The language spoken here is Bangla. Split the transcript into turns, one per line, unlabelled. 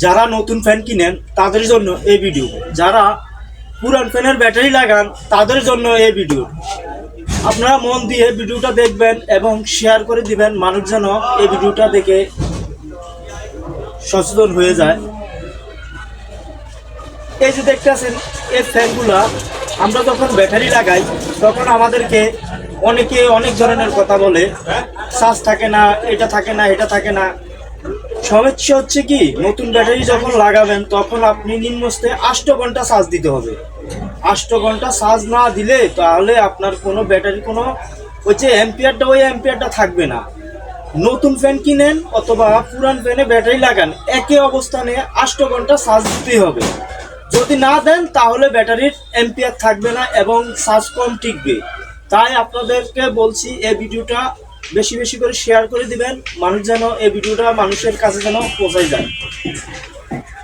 যারা নতুন ফ্যান কিনেন তাদের জন্য এই ভিডিও, যারা পুরান ফ্যানের ব্যাটারি লাগান তাদের জন্য এই ভিডিও। আপনারা মন দিয়ে ভিডিওটা দেখবেন এবং শেয়ার করে দিবেন, মানুষ যেন এই ভিডিওটা দেখে সচেতন হয়ে যায়। এই যে দেখতেছেন এই ফ্যানগুলা আমরা যখন ব্যাটারি লাগাই তখন আমাদেরকে অনেকে অনেক ধরনের কথা বলে, চার্জ থাকে না, এটা থাকে না, এটা থাকে না। সমস্যা হচ্ছে কি, নতুন ব্যাটারি যখন লাগাবেন তখন আপনি নিম্নস্তে 8 ঘন্টা চার্জ দিতে হবে। 8 ঘন্টা চার্জ না দিলে তাহলে আপনার কোনো ব্যাটারি কোনো ওই যে অ্যাম্পিয়ারটা ওই অ্যাম্পিয়ারটা থাকবে না। নতুন ফ্যান কিনেন অথবা পুরান ফ্যানে ব্যাটারি লাগান, একই অবস্থানে 8 ঘন্টা চার্জ দিতেই হবে। যদি না দেন তাহলে ব্যাটারির অ্যাম্পিয়ার থাকবে না এবং চার্জ কম টিকবে। তাই আপনাদেরকে বলছি এই ভিডিওটা বেশি বেশি করে শেয়ার করে দিবেন, মানুষ যেন এই ভিডিওটা মানুষের কাছে যেন পৌঁছায় যায়।